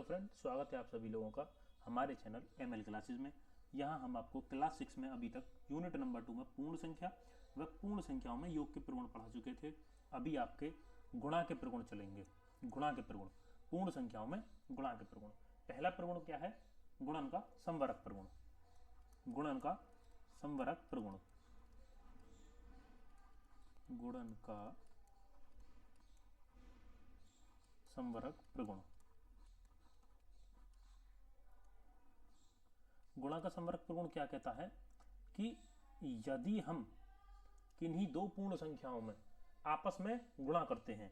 Friend, स्वागत है आप सभी लोगों का हमारे चैनल एमएल क्लासेस में। यहाँ हम आपको क्लास 6 में अभी तक यूनिट नंबर 2 में पूर्ण संख्या व पूर्ण संख्याओं में योग के प्रगुण पढ़ा चुके थे। अभी आपके गुणा के प्रगुण चलेंगे। गुणा के प्रगुण, पूर्ण संख्याओं में गुणा के प्रगुण। पहला प्रगुण क्या है? गुणन का संवरक प्रगुण। गुणन का संवरक प्रगुण। गुणन का संवरक प्रगुण। गुणा का संवरक प्रगुण क्या कहता है कि यदि हम किन्हीं दो पूर्ण संख्याओं में आपस में गुणा करते हैं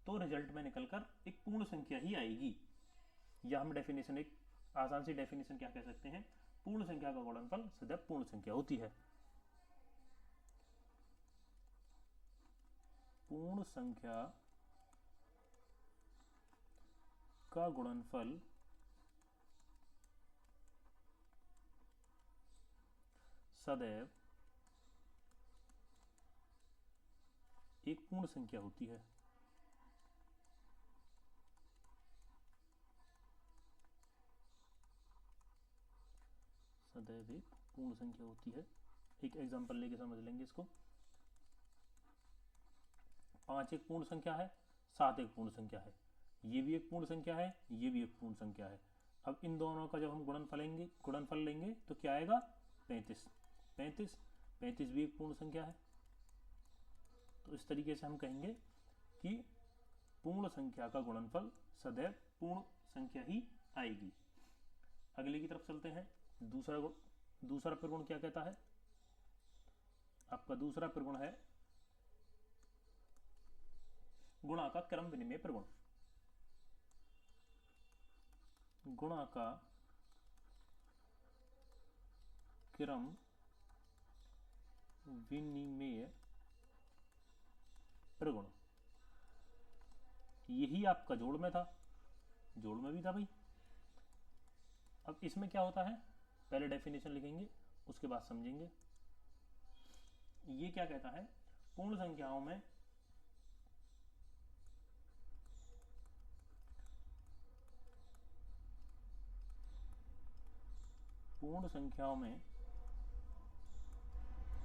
तो रिजल्ट में निकलकर एक पूर्ण संख्या ही आएगी। या हम डेफिनेशन, एक आसान सी डेफिनेशन क्या कह सकते हैं? पूर्ण संख्या का गुणनफल सदैव पूर्ण संख्या होती है। पूर्ण संख्या का गुणनफल सदैव एक पूर्ण संख्या होती है। सदैव एक पूर्ण संख्या होती है। एक एग्जांपल लेके समझ लेंगे इसको। 5 एक पूर्ण संख्या है, 7 एक पूर्ण संख्या है, ये भी एक पूर्ण संख्या है, ये भी एक पूर्ण संख्या है। अब इन दोनों का जब हम गुणनफल लेंगे तो क्या आएगा? 35। 35 भी एक पूर्ण संख्या है। तो इस तरीके से हम कहेंगे कि पूर्ण संख्या का गुणनफल सदैव पूर्ण संख्या ही आएगी। अगले की तरफ चलते हैं। दूसरा प्रगुण क्या कहता है? आपका दूसरा प्रगुण है गुणा का क्रम विनिमय प्रगुण। गुणा का क्रम विनिमय प्रगुण। यही आपका जोड़ में था, जोड़ में भी था भाई। अब इसमें क्या होता है? पहले डेफिनेशन लिखेंगे, उसके बाद समझेंगे। ये क्या कहता है? पूर्ण संख्याओं में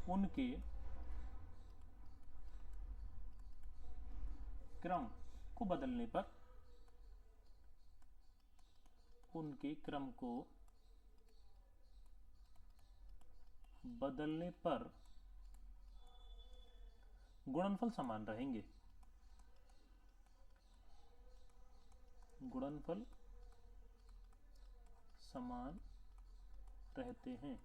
उनके क्रम को बदलने पर गुणनफल समान रहेंगे। गुणनफल समान रहते हैं।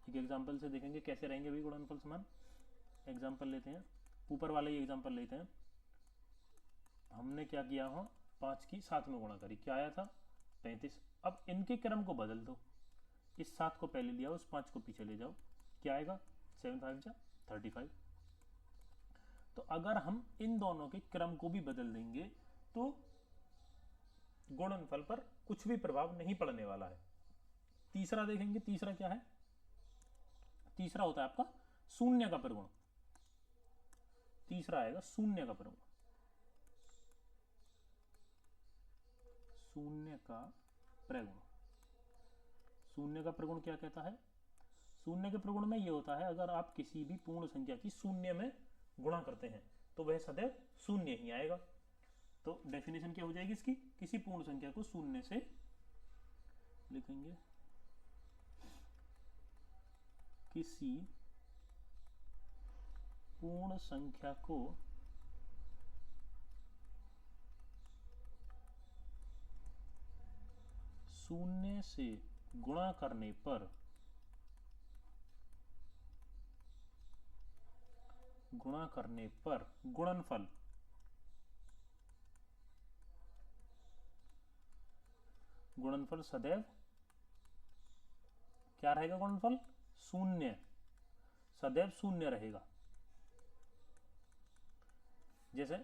एक एग्जांपल से देखेंगे कैसे रहेंगे भाई गुणनफल समान। एग्जांपल लेते हैं, ऊपर वाले ही एग्जांपल लेते हैं। हमने क्या किया? 5 की 7 में गुणा करी, क्या आया था? 35। अब इनके क्रम को बदल दो। इस 7 को पहले लिया, उस 5 को पीछे ले जाओ, क्या आएगा? 7 5 जा 35। तो अगर हम इन दोनों के क्रम को भी बदल देंगे तो गुणनफल पर कुछ भी प्रभाव नहीं पड़ने वाला है। तीसरा देखेंगे, तीसरा क्या है? तीसरा होता है आपका शून्य का प्रगुण। तीसरा आएगा शून्य का प्रगुण। शून्य का प्रगुण। शून्य का प्रगुण क्या कहता है? शून्य के प्रगुण में यह होता है, अगर आप किसी भी पूर्ण संख्या की शून्य में गुणा करते हैं तो वह सदैव शून्य ही आएगा। तो डेफिनेशन क्या हो जाएगी इसकी? किसी पूर्ण संख्या को शून्य से लिखेंगे, किसी पूर्ण संख्या को शून्य से गुणा करने पर गुणनफल सदैव क्या रहेगा? गुणनफल शून्य, सदैव शून्य रहेगा। जैसे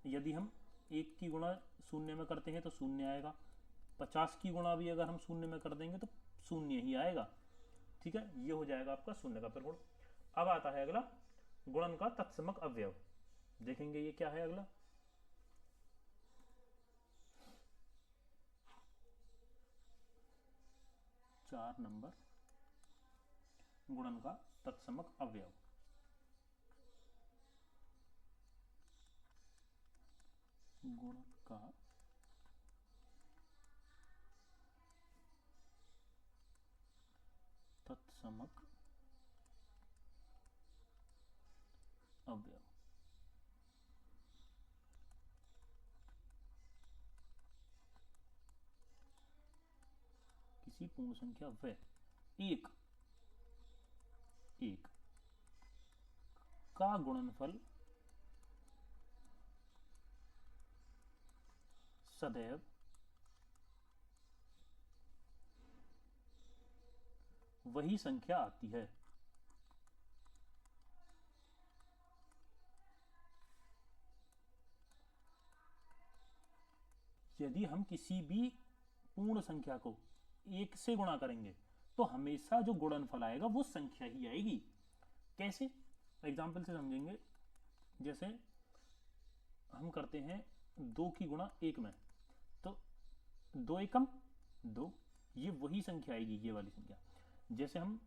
यदि हम 1 की गुणा शून्य में करते हैं तो शून्य आएगा, 50 की गुणा भी अगर हम शून्य में कर देंगे तो शून्य ही आएगा। ठीक है, ये हो जाएगा आपका शून्य का प्रगुण। अब आता है अगला गुणन का तत्समक अवयव। देखेंगे ये क्या है अगला। 4 नंबर गुणन का तत्समक अवयव। गुणन का तत्समक अवयव। किसी पूर्ण संख्या व एक का गुणनफल सदैव वही संख्या आती है। यदि हम किसी भी पूर्ण संख्या को एक से गुणा करेंगे तो हमेशा जो गुणनफल आएगा वो संख्या ही आएगी। कैसे? एग्जाम्पल से समझेंगे। जैसे हम करते हैं 2 की गुणा 1 में, तो 2 एकम 2, ये वही संख्या आएगी, ये वाली संख्या। जैसे हम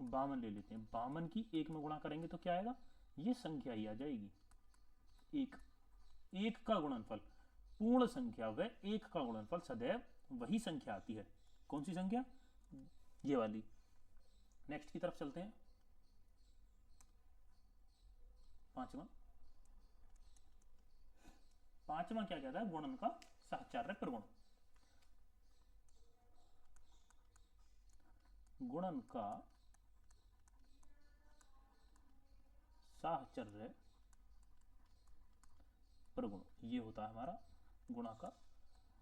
52 ले लेते हैं, 52 की 1 में गुणा करेंगे तो क्या आएगा? ये संख्या ही आ जाएगी। एक का गुणनफल, पूर्ण संख्या व एक का गुणनफल सदैव वही संख्या आती है। कौन सी संख्या? ये वाली। नेक्स्ट की तरफ चलते हैं। पांचवा क्या कहता है? गुणन का साहचर्य प्रगुण। गुणन का साहचर्य प्रगुण, ये होता है हमारा गुणा का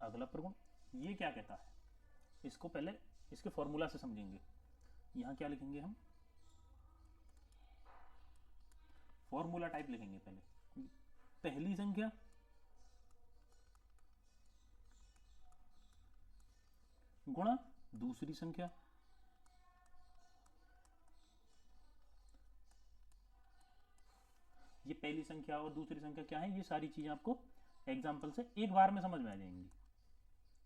अगला प्रगुण। ये क्या कहता है? इसको पहले इसके फॉर्मूला से समझेंगे। यहां क्या लिखेंगे हम? फॉर्मूला टाइप लिखेंगे पहले। पहली संख्या गुणा दूसरी संख्या, ये पहली संख्या और दूसरी संख्या क्या है, ये सारी चीजें आपको एग्जाम्पल से एक बार में समझ में आ जाएंगी।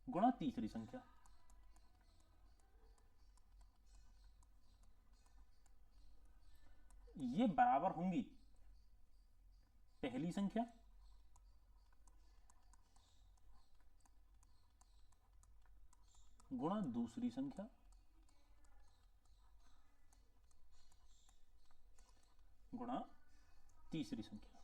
गुणा तीसरी संख्या, ये बराबर होंगी पहली संख्या गुणा दूसरी संख्या गुणा तीसरी संख्या।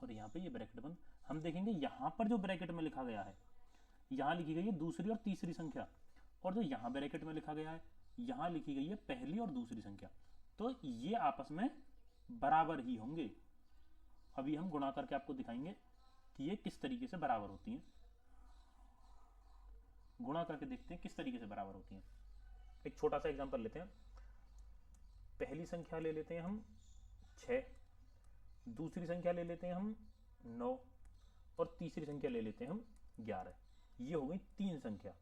और यहां पे ये ब्रैकेट बंद। हम देखेंगे यहां पर जो ब्रैकेट में लिखा गया है, यहां लिखी गई है दूसरी और तीसरी संख्या, और जो यहां ब्रैकेट में लिखा गया है यहां लिखी गई है पहली और दूसरी संख्या। तो ये आपस में बराबर ही होंगे। अभी हम गुणा करके आपको दिखाएंगे कि ये किस तरीके से बराबर होती हैं। गुणा करके देखते हैं किस तरीके से बराबर होती हैं। एक छोटा सा एग्जांपल लेते हैं। पहली संख्या ले लेते हैं हम 6, दूसरी संख्या ले लेते हैं हम 9, और तीसरी संख्या ले लेते हैं हम 11। ये हो गई 3 संख्या।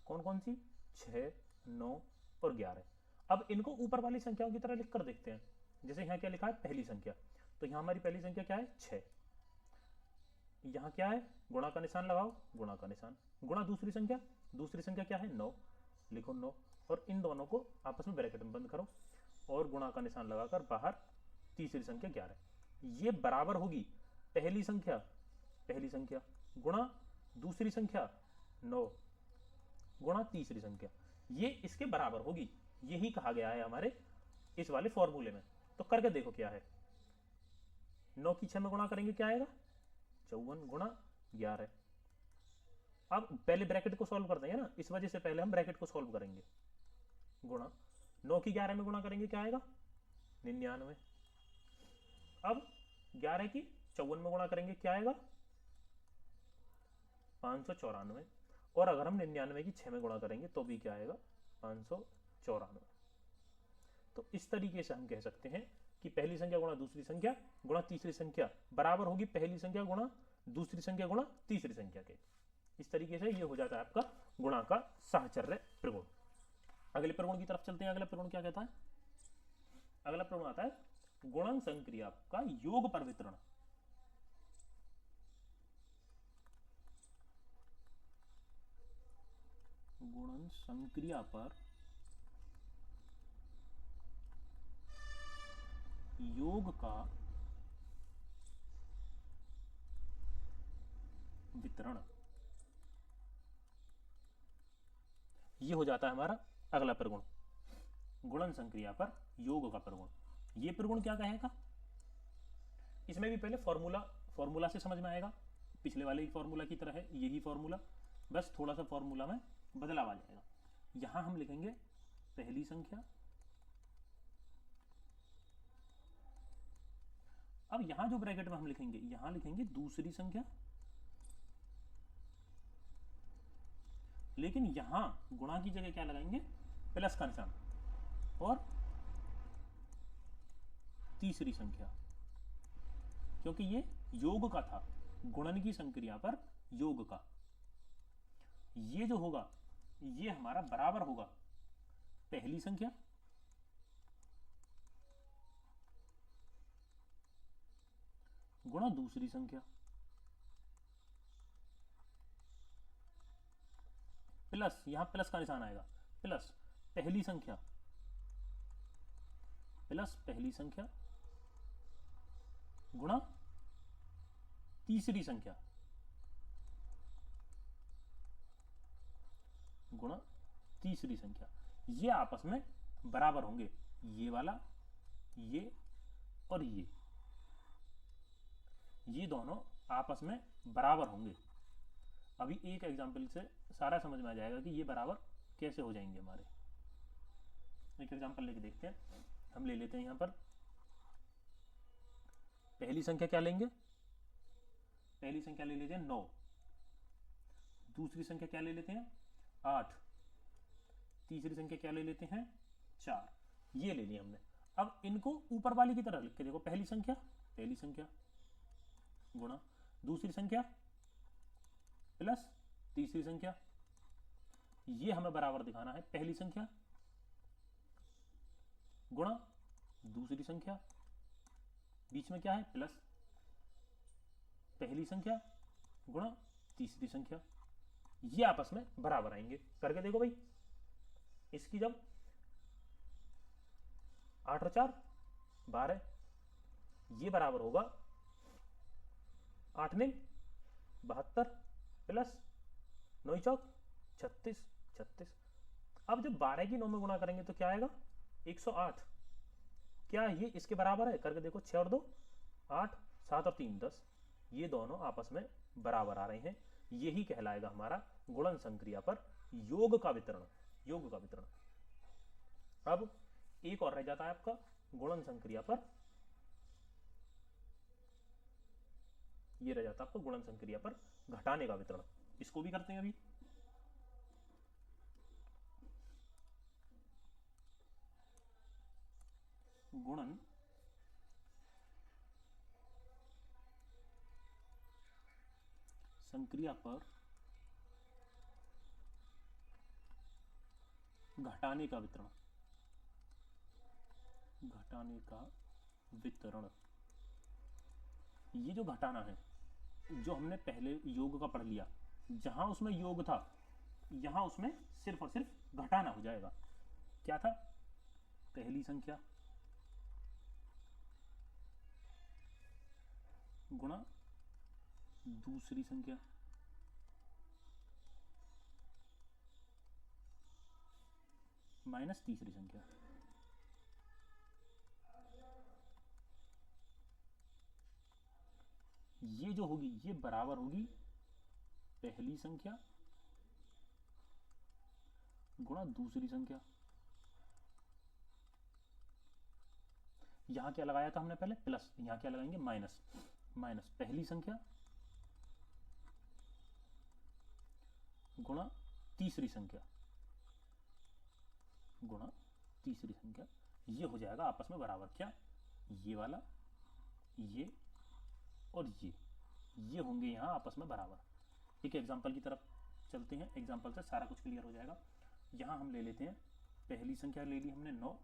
कौन कौन सी? 6, 9 और 11। अब इनको ऊपर वाली संख्याओं की तरह लिख कर देखते हैं। जैसे यहाँ क्या लिखा है? पहली संख्या। तो यहाँ हमारी पहली संख्या क्या है? 6। यहाँ क्या है? गुणा का निशान लगाओ, गुणा का निशान। गुणा दूसरी संख्या क्या है? 9, लिखो 9। और इन दोनों को आपस में ब्रैकेट में बंद करो और गुणा का निशान लगाकर बाहर तीसरी संख्या 11। ये बराबर होगी पहली संख्या गुणा दूसरी संख्या 9 गुणा तीसरी संख्या। ये इसके बराबर होगी। यही कहा गया है हमारे इस वाले फॉर्मूले में। तो करके देखो क्या है। 9 की 6 में गुणा करेंगे क्या आएगा? 54 गुणा 11। अब पहले ब्रैकेट को सॉल्व कर देंगे ना, इस वजह से पहले हम ब्रैकेट को सॉल्व करेंगे। गुणा 9 की 11 में गुणा करेंगे क्या आएगा? 99। अब 11 की 54 में गुणा करेंगे क्या आएगा? 594। और अगर हम 99 की 6 में गुणा करेंगे तो भी क्या आएगा? 594। तो इस तरीके से हम कह सकते हैं कि पहली संख्या गुणा दूसरी संख्या गुणा तीसरी संख्या बराबर होगी पहली संख्या गुणा दूसरी संख्या गुणा तीसरी संख्या के। इस तरीके से ये हो जाता है आपका गुणा का साहचर्य प्रगुण। अगले प्रगुण की तरफ चलते हैं। अगला प्रगुण क्या कहता है? अगला प्रगुण आता है गुणन संक्रिया का योग पर वितरण। गुणन संक्रिया पर योग का वितरण, ये हो जाता है हमारा अगला प्रगुण। गुणन संक्रिया पर योग का प्रगुण, ये प्रगुण क्या कहेगा, इसमें भी पहले फॉर्मूला से समझ में आएगा, पिछले वाले ही फॉर्मूला की तरह है यही फॉर्मूला, बस थोड़ा सा फॉर्मूला में बदलाव आ जाएगा। यहां हम लिखेंगे पहली संख्या, अब यहां जो ब्रैकेट में हम लिखेंगे यहां लिखेंगे दूसरी संख्या, लेकिन यहां गुणा की जगह क्या लगाएंगे, प्लस का निशान, और तीसरी संख्या, क्योंकि ये योग का था, गुणन की संक्रिया पर योग का, ये जो होगा ये हमारा बराबर होगा पहली संख्या गुणा दूसरी संख्या प्लस, यहां प्लस का निशान आएगा, प्लस पहली संख्या प्लस पहली संख्या गुणा तीसरी संख्या गुणा तीसरी संख्या, ये आपस में बराबर होंगे, ये वाला ये और ये दोनों आपस में बराबर होंगे। अभी एक एग्जांपल से सारा समझ में आ जाएगा कि ये बराबर कैसे हो जाएंगे हमारे। एक एग्जांपल लेके देखते हैं, हम ले लेते हैं यहां पर पहली संख्या क्या लेंगे, पहली संख्या ले लेते हैं 9, दूसरी संख्या क्या ले लेते हैं 8, तीसरी संख्या क्या ले लेते हैं 4, ये ले लिया हमने। अब इनको ऊपर वाली की तरह लिख के देखो, पहली संख्या गुणा दूसरी संख्या प्लस तीसरी संख्या, ये हमें बराबर दिखाना है, पहली संख्या गुणा दूसरी संख्या, बीच में क्या है प्लस, पहली संख्या गुणा तीसरी संख्या, ये आपस में बराबर आएंगे। करके देखो भाई, इसकी जब 8 और 4 12, ये बराबर होगा 8 9 72 प्लस 9 चौक 36। अब जब 12 की 9 में गुणा करेंगे तो क्या आएगा 108, क्या ये इसके बराबर है, करके देखो 6 और 2 8, 7 और 3 10, ये दोनों आपस में बराबर आ रहे हैं, यही कहलाएगा हमारा गुणन संक्रिया पर योग का वितरण। अब एक और रह जाता है आपका गुणन संक्रिया पर, ये रह जाता है आपका गुणन संक्रिया पर घटाने का वितरण, इसको भी करते हैं अभी। गुणन संक्रिया पर घटाने का वितरण, ये जो घटाना है, जो हमने पहले योग का पढ़ लिया, जहां उसमें योग था यहां उसमें सिर्फ और सिर्फ घटाना हो जाएगा। क्या था, पहली संख्या गुणा दूसरी संख्या माइनस तीसरी संख्या, ये जो होगी ये बराबर होगी पहली संख्या गुणा दूसरी संख्या, यहां क्या लगाया था हमने पहले प्लस, यहां क्या लगाएंगे माइनस, पहली संख्या गुणा तीसरी संख्या ये हो जाएगा आपस में बराबर, क्या ये वाला ये और ये होंगे यहां आपस में बराबर। एक एग्जांपल की तरफ चलते हैं, एग्जांपल से सारा कुछ क्लियर हो जाएगा। यहां हम ले लेते हैं पहली संख्या ले ली हमने 9,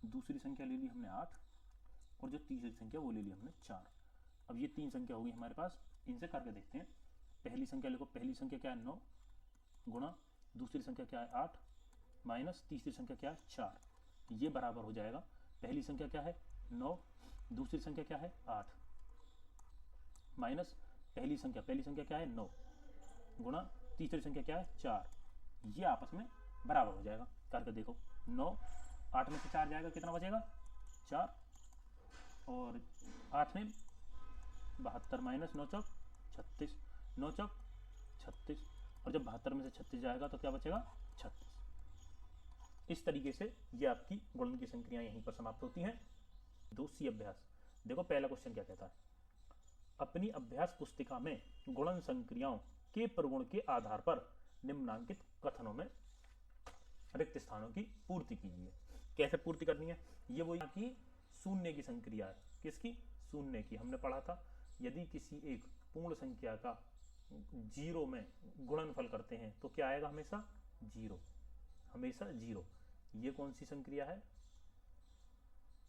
दूसरी संख्या ले ली हमने 8, और जो तीसरी संख्या वो ले ली हमने 4। अब ये 3 संख्या होगी हमारे पास, इनसे करके देखते हैं। पहली संख्या लिखो, पहली संख्या क्या है 9 गुणा दूसरी संख्या क्या है 8 माइनस तीसरी संख्या क्या है 4, ये बराबर हो जाएगा पहली संख्या क्या है 9, दूसरी संख्या क्या है 8 माइनस पहली संख्या क्या है 9 गुणा तीसरी संख्या क्या है 4, ये आपस में बराबर हो जाएगा। करके देखो 9, 8 में से 4 जाएगा कितना बचेगा 4, और 8 में 72 माइनस 9 चौक 36, 9 चौक 36, और जब 72 में से 36 जाएगा तो क्या बचेगा 36। इस तरीके से ये आपकी गुणन की संक्रियाएं यहीं पर समाप्त होती हैं। 2C अभ्यास देखो, पहला क्वेश्चन क्या कहता है, अपनी अभ्यास पुस्तिका में गुणन संक्रियाओं के प्रगुण के आधार पर निम्नांकित कथनों में रिक्त स्थानों की पूर्ति कीजिए। कैसे पूर्ति करनी है, ये वही कि शून्य की संक्रिया है, किसकी शून्य की। हमने पढ़ा था यदि किसी एक पूर्ण संख्या का 0 में गुणनफल करते हैं तो क्या आएगा हमेशा 0, हमेशा 0। ये कौन सी संक्रिया है,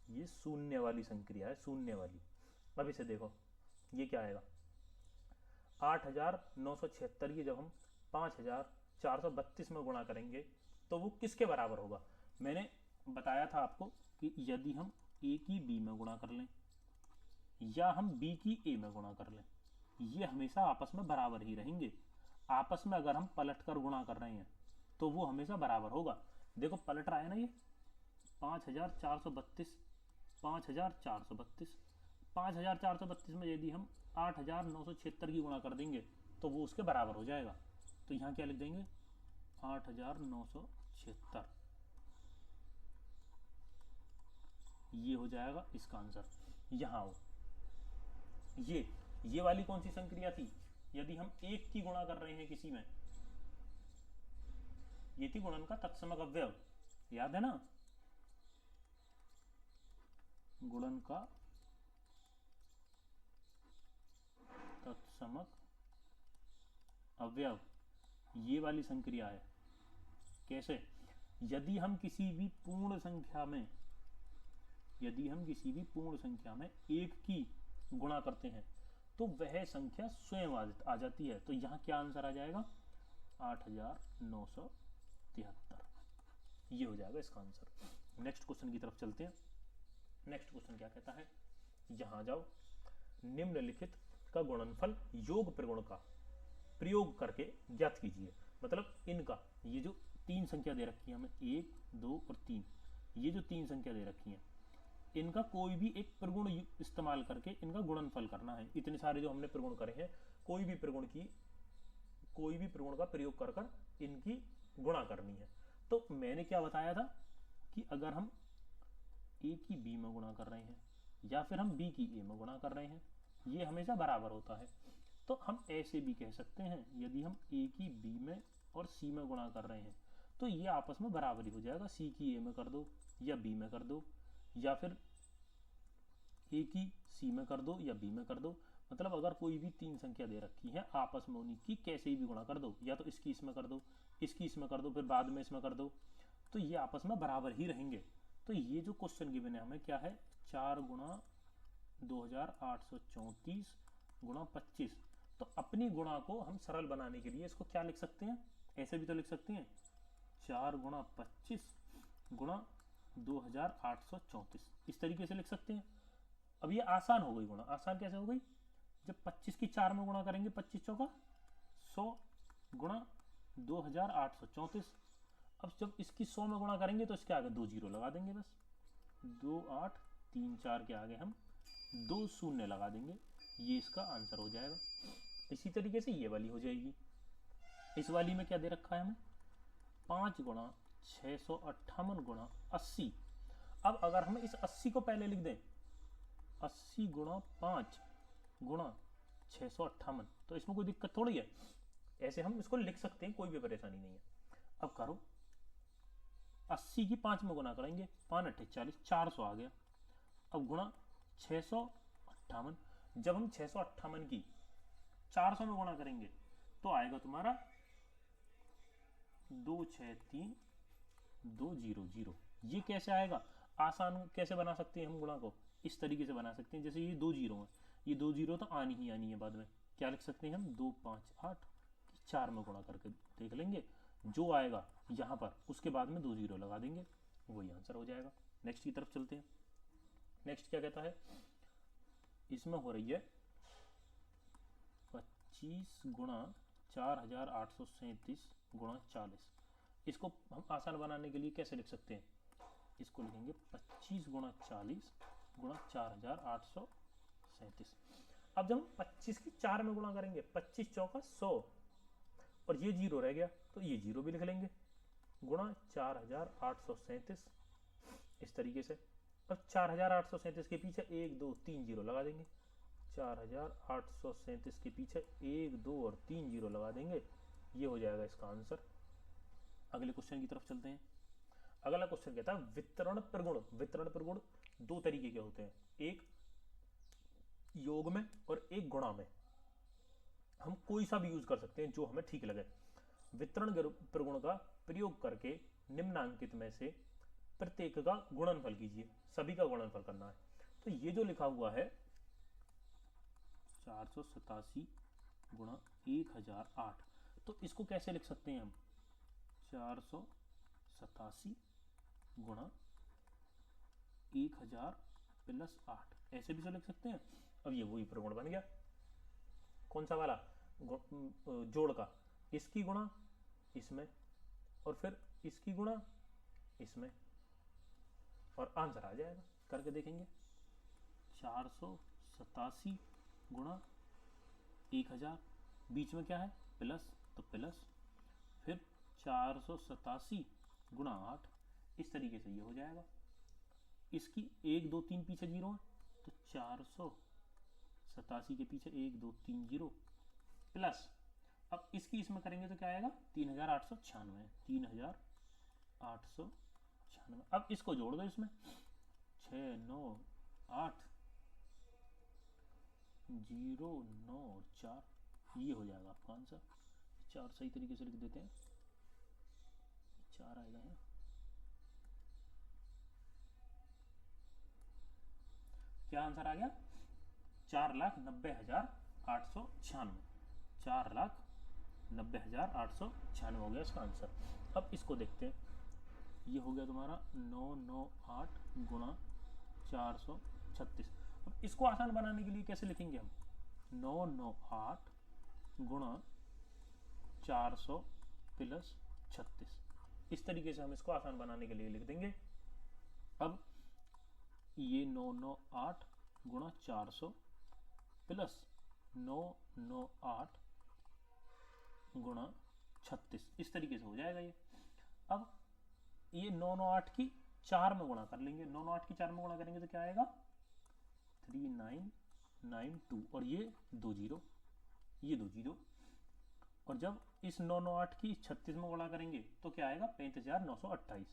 ये शून्य वाली संक्रिया है, शून्य वाली। अब इसे देखो ये क्या आएगा 8976, ये जब हम 5432 में गुणा करेंगे तो वो किसके बराबर होगा। मैंने बताया था आपको कि यदि हम a की b में गुणा कर लें या हम b की a में गुणा कर लें, ये हमेशा आपस में बराबर ही रहेंगे। आपस में अगर हम पलट कर गुणा कर रहे हैं तो वो हमेशा बराबर होगा। देखो पलट रहा है ना, ये 5432 5432 5432 में यदि हम 8976 की गुणा कर देंगे तो वो उसके बराबर हो जाएगा। तो यहाँ क्या लिख देंगे 8976, ये हो जाएगा इसका आंसर। यहाँ हो ये वाली कौन सी संक्रिया थी, यदि हम 1 की गुणा कर रहे हैं किसी में, ये थी गुणन का तत्समक अवयव, याद है ना, गुणन का तत्समक अवयव, ये वाली संक्रिया है। कैसे, यदि हम किसी भी पूर्ण संख्या में 1 की गुणा करते हैं तो वह संख्या स्वयं आ जाती है। तो यहाँ क्या आंसर आ जाएगा 8973, ये हो जाएगा इसका आंसर। नेक्स्ट क्वेश्चन की तरफ चलते हैं। नेक्स्ट क्वेश्चन क्या कहता है, यहाँ जाओ, निम्नलिखित का गुणनफल योग प्रगुण का प्रयोग करके ज्ञात कीजिए। मतलब इनका, ये जो 3 संख्या दे रखी है हमें 1 2 और 3, ये जो 3 संख्या दे रखी है इनका कोई भी एक प्रगुण इस्तेमाल करके इनका गुणनफल करना है। इतने सारे जो हमने प्रगुण करे हैं, कोई भी प्रगुण का प्रयोग कर कर इनकी गुणा करनी है। तो मैंने क्या बताया था कि अगर हम a की b में गुणा कर रहे हैं या फिर हम b की a में गुणा कर रहे हैं, ये हमेशा बराबर होता है। तो हम ऐसे भी कह सकते हैं, यदि हम a की b में और c में गुणा कर रहे हैं तो ये आपस में बराबर ही हो जाएगा। c की a में कर दो या b में कर दो, या फिर a की c में कर दो या b में कर दो। मतलब अगर कोई भी 3 संख्या दे रखी है, आपस में उन्हीं की कैसे भी गुणा कर दो, या तो इसकी इसमें कर दो, इसकी इसमें कर दो, फिर बाद में इसमें कर दो, तो ये आपस में बराबर ही रहेंगे। तो ये जो क्वेश्चन गिवन है हमें क्या है 4 गुणा 2834 गुणा 25। तो अपनी गुणा को हम सरल बनाने के लिए इसको क्या लिख सकते हैं, ऐसे भी तो लिख सकते हैं 4 गुणा 25 गुणा 2834, इस तरीके से लिख सकते हैं। अब ये आसान हो गई गुणा। आसान कैसे हो गई, जब 25 की 4 में गुणा करेंगे 25 चौका 100 गुणा 2834। अब जब इसकी 100 में गुणा करेंगे तो इसके आगे 2 जीरो लगा देंगे, बस 2 8 3 4 के आगे हम 2 शून्य लगा देंगे, ये इसका आंसर हो जाएगा। इसी तरीके से ये वाली हो जाएगी। इस वाली में क्या दे रखा है हमें 5 गुणा 658 गुणा 80। अब अगर हम इस 80 को पहले लिख दें 80 गुणा 5 गुणा 658, तो इसमें कोई दिक्कत थोड़ी है, ऐसे हम इसको लिख सकते हैं, कोई भी परेशानी नहीं है। अब करो 80 की 5 में गुणा करेंगे 5 8 40, 400 आ गया। अब गुणा 658, जब हम 658 की 400 में गुणा करेंगे तो आएगा तुम्हारा 263,200। ये कैसे आएगा, आसान कैसे बना सकते हैं हम गुणा को, इस तरीके से बना सकते हैं, जैसे ये 2 जीरो हैं, ये 2 जीरो तो आनी ही आनी है बाद में। क्या लिख सकते हैं हम 2 5 8 4 में गुणा करके देख लेंगे जो आएगा यहाँ पर उसके बाद में 2 जीरो लगा देंगे, वही आंसर हो जाएगा। नेक्स्ट की तरफ चलते हैं। नेक्स्ट क्या कहता है, इसमें हो रही है 25 गुणा 4837 गुणा 40। इसको हम आसान बनाने के लिए कैसे लिख सकते हैं, इसको लिखेंगे 25 गुणा 40 गुणा 4837। अब जब हम 25 की 4 में गुणा करेंगे, 25 चौका 100 और ये जीरो रह गया तो ये जीरो भी लिख लेंगे, गुणा 4837 इस तरीके से। अब 4837 के पीछे 1 2 3 जीरो लगा देंगे, 4837 के पीछे 1 2 और 3 जीरो लगा देंगे, ये हो जाएगा इसका आंसर। अगले क्वेश्चन की तरफ चलते हैं। अगला क्वेश्चन कहता है वितरण प्रगुण। वितरण प्रगुण दो तरीके के होते हैं, एक योग में और एक गुणा में। हम कोई सा भी यूज कर सकते हैं जो हमें ठीक लगे। वितरण प्रगुण का प्रयोग करके निम्नांकित में से प्रत्येक का गुणनफल कीजिए, सभी का गुणनफल करना है। तो ये जो लिखा हुआ है 487 गुणा 1008, तो इसको कैसे लिख सकते हैं हम, 487 गुणा 1000 प्लस 8, ऐसे भी तो लिख सकते हैं। अब ये वही प्रगुण बन गया, कौन सा वाला, जोड़ का, इसकी गुणा इसमें और फिर इसकी गुणा इसमें, और आंसर आ जाएगा। करके देखेंगे, 487 गुणा 1000, बीच में क्या है प्लस, तो प्लस, फिर 487 गुणा 8, इस तरीके से ये हो जाएगा। इसकी 1 2 3 पीछे जीरो है तो 487 के पीछे 1 2 3 जीरो प्लस, अब इसकी इसमें करेंगे तो क्या आएगा 3896, 3896। अब इसको जोड़ दो इसमें, 6 9 8 0 9 4, ये हो जाएगा आपका आंसर। 4 सही तरीके से लिख देते हैं, 4 आएगा यहाँ। क्या आंसर आ गया, 4,90,896, 4,90,896 हो गया इसका आंसर। अब इसको देखते हैं, ये हो गया तुम्हारा 998 गुणा 436। अब इसको आसान बनाने के लिए कैसे लिखेंगे हम, 998 गुणा 400 प्लस 36, इस तरीके से हम इसको आसान बनाने के लिए लिख देंगे। अब ये 998 गुणा 400 प्लस 998 गुणा 36, इस तरीके से हो जाएगा ये। अब ये 998 की 4 में गुणा कर लेंगे, 998 की 4 में गुणा करेंगे तो क्या आएगा 3992, और ये 2 जीरो, ये 2 जीरो, और जब इस 998 की 36 में गुणा करेंगे तो क्या आएगा 35,928,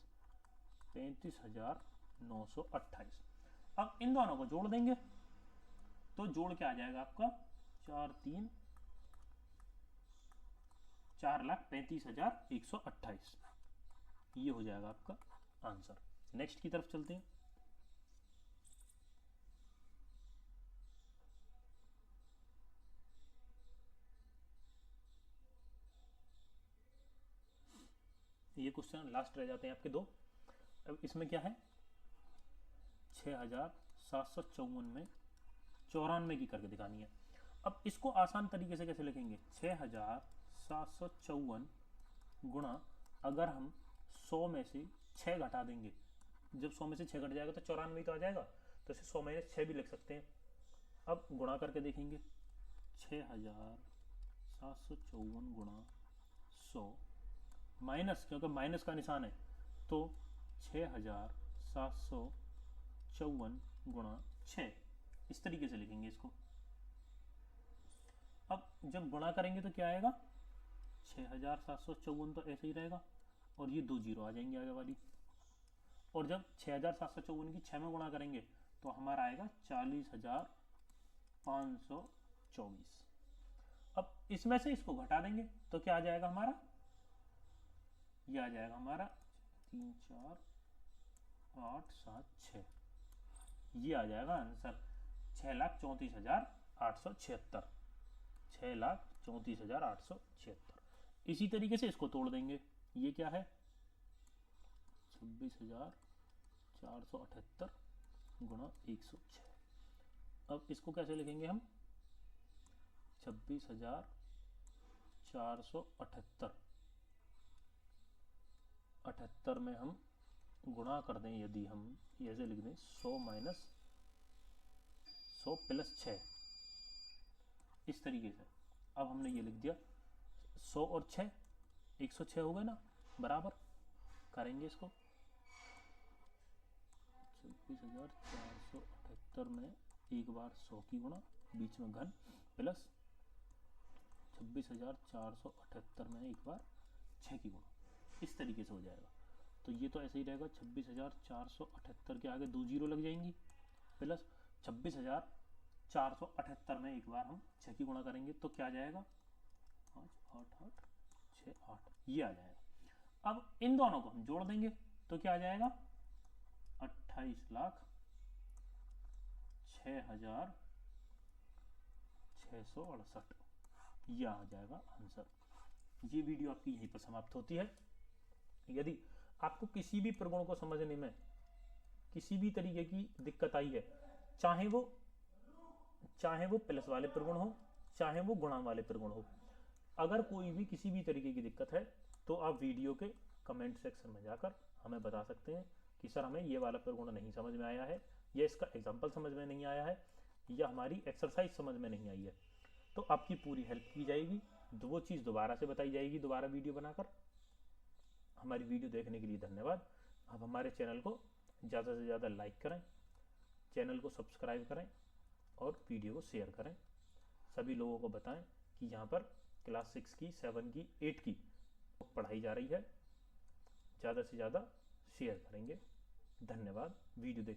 35,928। अब इन दोनों को जोड़ देंगे तो जोड़ क्या आ जाएगा आपका 4,35,128, ये हो जाएगा आपका आंसर। नेक्स्ट की तरफ चलते हैं। ये क्वेश्चन लास्ट रह जाते हैं आपके दो। अब इसमें क्या है, 6,754 में 94 की करके दिखानी है। अब इसको आसान तरीके से कैसे लिखेंगे, 6,754 गुणा, अगर हम 100 में से 6 घटा देंगे, जब 100 में से 6 घट जाएगा तो 94 तो आ जाएगा, तो इसे 100 में 6 भी लिख सकते हैं। अब गुणा करके देखेंगे, 6,754 गुणा 100 माइनस, क्योंकि माइनस का निशान है तो 6,754 गुणा 6, इस तरीके से लिखेंगे इसको। अब जब गुणा करेंगे तो क्या आएगा 6,754, तो ऐसे ही रहेगा, और ये 2 जीरो आ जाएंगे आगे वाली, और जब 6,754 की 6 में गुणा करेंगे तो हमारा आएगा 40,524। अब इसमें से इसको घटा देंगे तो क्या आ जाएगा हमारा, ये आ जाएगा हमारा 3 4 8 7 6, ये आ जाएगा आंसर 6,34,876, 6,34,876। इसी तरीके से इसको तोड़ देंगे, ये क्या है 26,478 गुणा 106। अब इसको कैसे लिखेंगे हम 26,478 78 में हम गुणा कर दें, यदि हम ऐसे लिख दें 100 माइनस 100 प्लस 6 इस तरीके से। अब हमने ये लिख दिया 100 और 6 106 हो गए ना, बराबर करेंगे इसको 26,478 में एक बार 100 की गुणा बीच में घन प्लस 26,478 में एक बार 6 की गुणा, इस तरीके से हो जाएगा। तो ये तो ऐसे ही रहेगा 26,478 के आगे 2 जीरो लग जाएंगी प्लस 26,478 में एक बार हम 6 की गुणा करेंगे तो क्या जाएगा 5 8 8 6 8 ये आ जाएगा। अब इन दोनों को हम जोड़ देंगे तो क्या आ जाएगा 28,06,668 यह आ जाएगा आंसर। ये वीडियो आपकी यहीं पर समाप्त होती है। यदि आपको किसी भी प्रगुण को समझने में किसी भी तरीके की दिक्कत आई है, चाहे वो प्लस वाले प्रगुण हो चाहे वो गुणा वाले प्रगुण हो, अगर कोई भी किसी भी तरीके की दिक्कत है तो आप वीडियो के कमेंट सेक्शन में जाकर हमें बता सकते हैं कि सर हमें ये वाला प्रगुण नहीं समझ में आया है, या इसका एग्जाम्पल समझ में नहीं आया है, या हमारी एक्सरसाइज समझ में नहीं आई है। तो आपकी पूरी हेल्प की जाएगी, वो चीज़ दोबारा से बताई जाएगी दोबारा वीडियो बनाकर। हमारी वीडियो देखने के लिए धन्यवाद। आप हमारे चैनल को ज़्यादा से ज़्यादा लाइक करें, चैनल को सब्सक्राइब करें और वीडियो को शेयर करें। सभी लोगों को बताएं कि यहाँ पर क्लास 6 की 7 की 8 की पढ़ाई जा रही है। ज़्यादा से ज़्यादा शेयर करेंगे। धन्यवाद। वीडियो देख